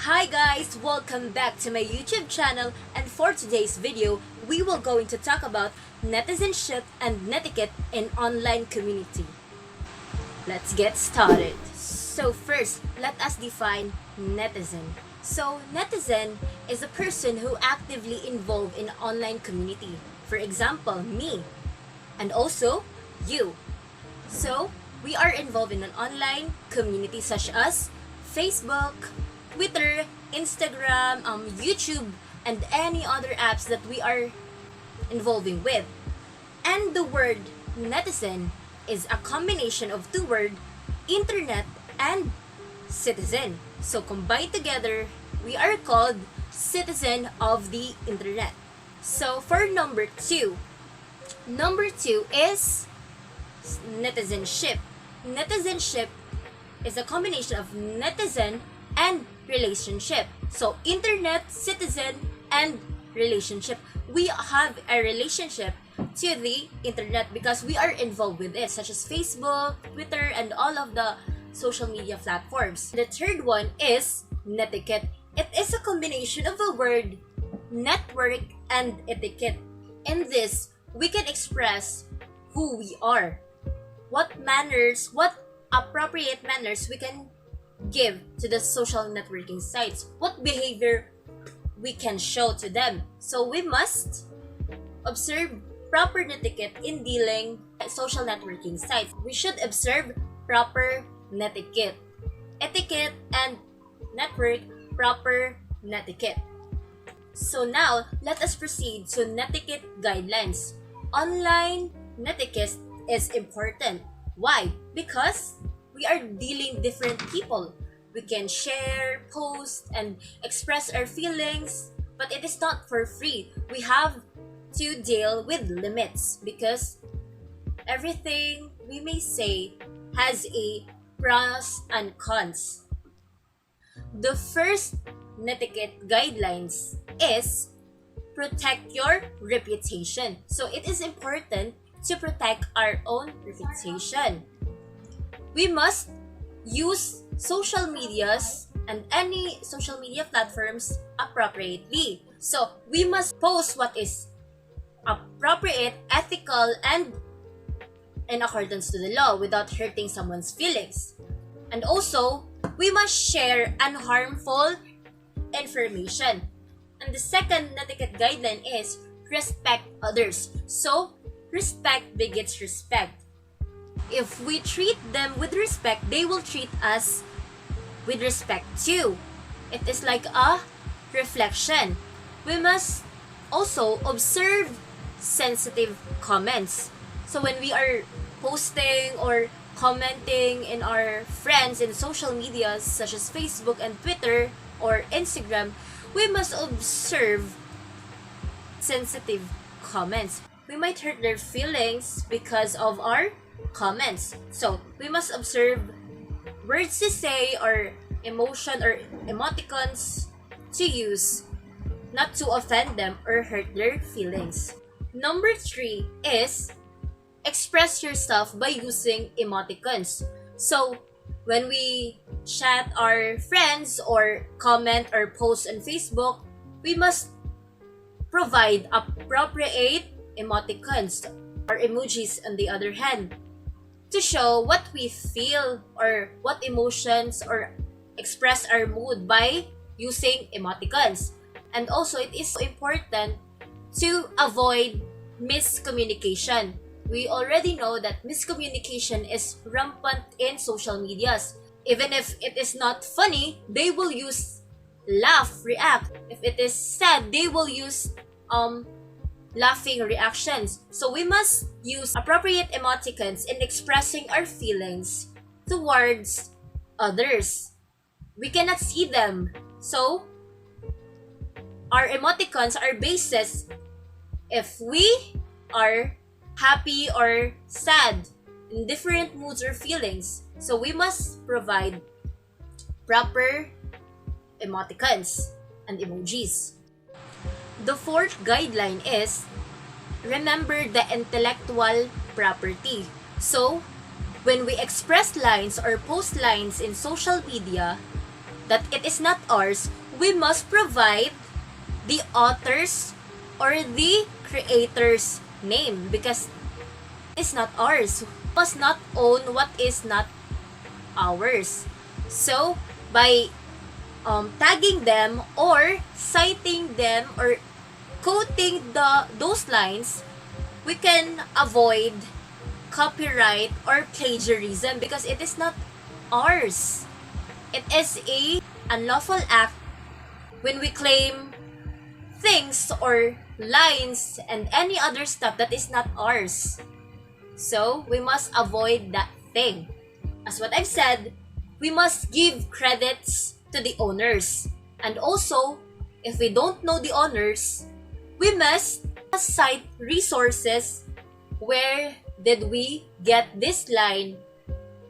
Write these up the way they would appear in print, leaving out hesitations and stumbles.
Hi guys! Welcome back to my YouTube channel, and for today's video, we will going to talk about netizenship and netiquette in online community. Let's get started. So first, let us define netizen. So netizen is a person who actively involved in online community. For example, me, and also you. So we are involved in an online community such as Facebook, Twitter, Instagram, YouTube, and any other apps that we are involving with. And the word netizen is a combination of two words, internet and citizen. So combined together, we are called citizen of the internet. So for number two is netizenship. Netizenship is a combination of netizen and relationship. So internet, citizen, and relationship. We have a relationship to the internet because we are involved with it, such as Facebook, Twitter, and all of the social media platforms. The third one is netiquette. It is a combination of the word network and etiquette. In this, we can express who we are, what appropriate manners we can give to the social networking sites, what behavior we can show to them. So we must observe proper netiquette in dealing with social networking sites. We should observe proper netiquette. Etiquette and network, proper netiquette. So now, let us proceed to Netiquette Guidelines. Online netiquette is important. Why? Because we are dealing different people. We can share, post, and express our feelings, but it is not for free. We have to deal with limits because everything we may say has a pros and cons. The first netiquette guidelines is protect your reputation. So it is important to protect our own reputation. We must use social medias and any social media platforms appropriately. So we must post what is appropriate, ethical, and in accordance to the law without hurting someone's feelings. And also, we must share unharmful information. And the second netiquette guideline is respect others. So, respect begets respect. If we treat them with respect, they will treat us with respect too. It is like a reflection. We must also observe sensitive comments. So when we are posting or commenting in our friends in social medias such as Facebook and Twitter or Instagram, we must observe sensitive comments. We might hurt their feelings because of our comments. So we must observe words to say or emotion or emoticons to use not to offend them or hurt their feelings. Number 3 is express yourself by using emoticons. So when we chat our friends or comment or post on Facebook, we must provide appropriate emoticons or emojis on the other hand to show what we feel or what emotions or express our mood by using emoticons. And also, it is important to avoid miscommunication. We already know that miscommunication is rampant in social medias. Even if it is not funny, they will use laugh, react. If it is sad, they will use laughing reactions. So we must use appropriate emoticons in expressing our feelings towards others. We cannot see them. So our emoticons are basis if we are happy or sad in different moods or feelings. So we must provide proper emoticons and emojis. The fourth guideline is remember the intellectual property. So when we express lines or post lines in social media, that it is not ours, we must provide the author's or the creator's name because it's not ours. We must not own what is not ours. So, by tagging them or citing them or quoting those lines, we can avoid copyright or plagiarism because it is not ours. It is a unlawful act when we claim things or lines and any other stuff that is not ours. So, we must avoid that thing. As what I've said, we must give credits to the owners. And also, if we don't know the owners, we must cite resources. Where did we get this line?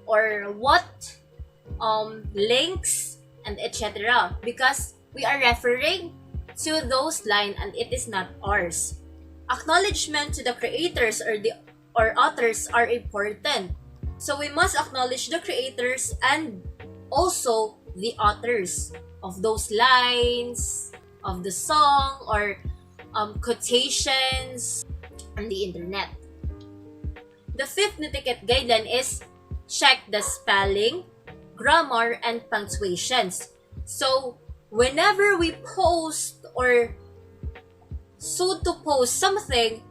Or what links and etc. Because we are referring to those lines and it is not ours. Acknowledgement to the creators or authors are important. So we must acknowledge the creators and also the authors of those lines, of the song, or quotations on the internet. The fifth Netiquette guideline is check the spelling, grammar, and punctuations. So whenever we post or soon to post something,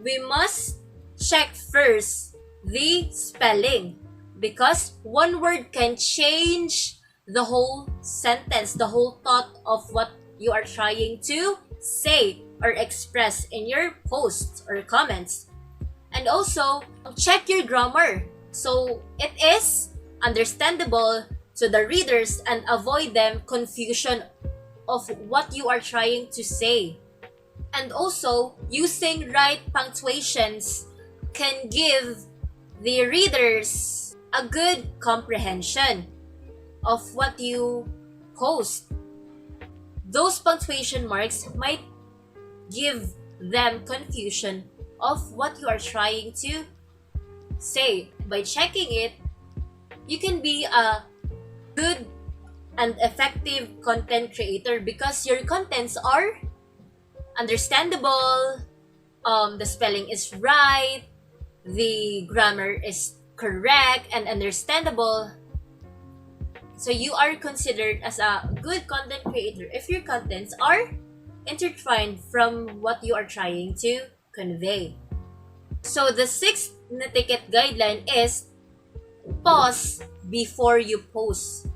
we must check first the spelling because one word can change the whole sentence, the whole thought of what you are trying to say or express in your posts or comments. And also, check your grammar so it is understandable to the readers and avoid them confusion of what you are trying to say. And also, using right punctuations can give the readers a good comprehension of what you post. Those punctuation marks might give them confusion of what you are trying to say. By checking it, you can be a good and effective content creator because your contents are understandable, the spelling is right, the grammar is correct and understandable. So you are considered as a good content creator if your contents are intertwined from what you are trying to convey. So the sixth Netiquette guideline is pause before you post.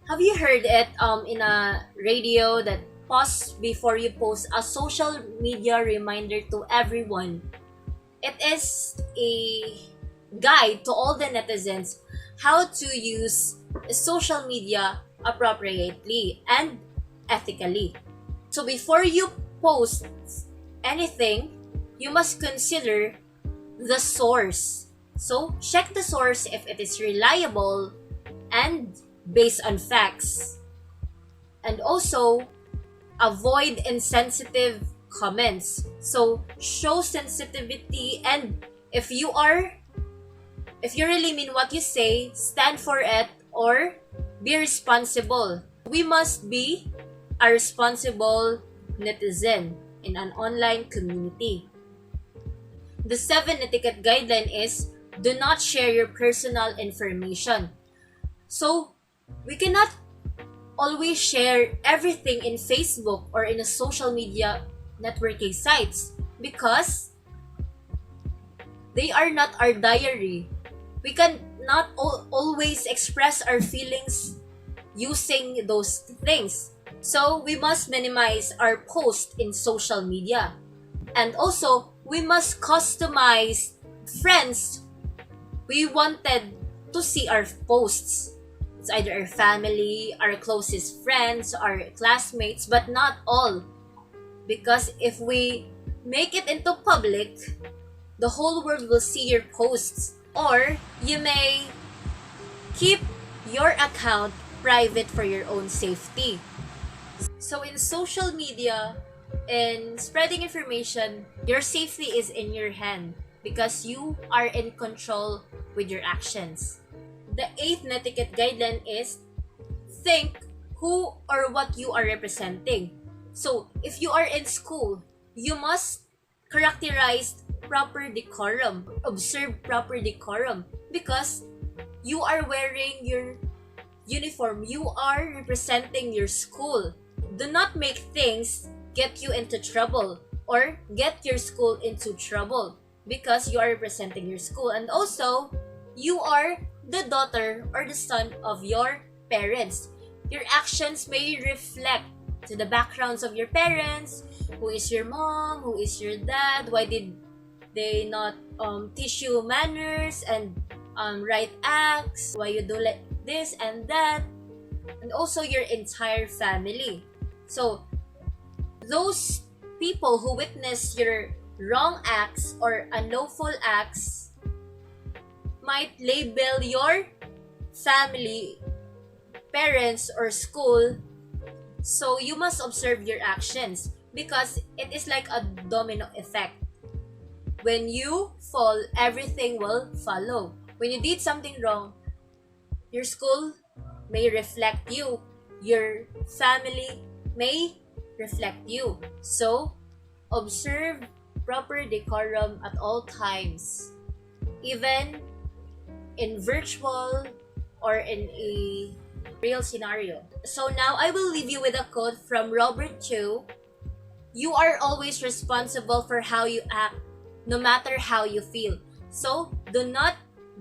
Have you heard it in a radio that pause before you post, a social media reminder to everyone? It is a guide to all the netizens how to use social media appropriately and ethically. So before you post anything, you must consider the source. So check the source if it is reliable and based on facts. And also avoid insensitive comments. So show sensitivity, and if you really mean what you say, stand for it or be responsible. We must be a responsible netizen in an online community. The seventh Netiquette guideline is do not share your personal information. So we cannot always share everything in Facebook or in a social media networking sites because they are not our diary. We can not always express our feelings using those things. So we must minimize our post in social media. And also, we must customize friends we wanted to see our posts. It's either our family, our closest friends, our classmates, but not all. Because if we make it into public, the whole world will see your posts. Or you may keep your account private for your own safety. So in social media, in spreading information, your safety is in your hand because you are in control with your actions. The eighth Netiquette guideline is think who or what you are representing. So, if you are in school, you must characterize proper decorum, observe proper decorum, because you are wearing your uniform, you are representing your school. Do not make things get you into trouble or get your school into trouble because you are representing your school. And also, you are the daughter or the son of your parents. Your actions may reflect to the backgrounds of your parents. Who is your mom? Who is your dad? Why did they not teach you manners and right acts? Why you do like this and that? And also your entire family. So those people who witness your wrong acts or unlawful acts might label your family, parents, or school. So you must observe your actions because it is like a domino effect. When you fall, everything will follow. When you did something wrong, your school may reflect you. Your family may reflect you. So, observe proper decorum at all times, even in virtual or in a real scenario. So now I will leave you with a quote from Robert Chu. You are always responsible for how you act, no matter how you feel. So do not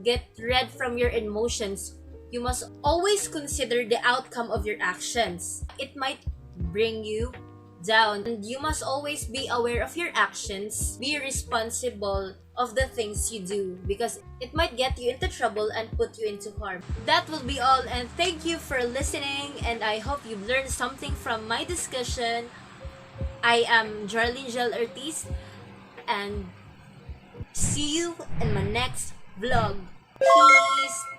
get red from your emotions. You must always consider the outcome of your actions. It might bring you down, and you must always be aware of your actions. Be responsible of the things you do because it might get you into trouble and put you into harm. That will be all, and thank you for listening, and I hope you've learned something from my discussion. I am Jarlene Gel Ortiz, and see you in my next vlog. Peace!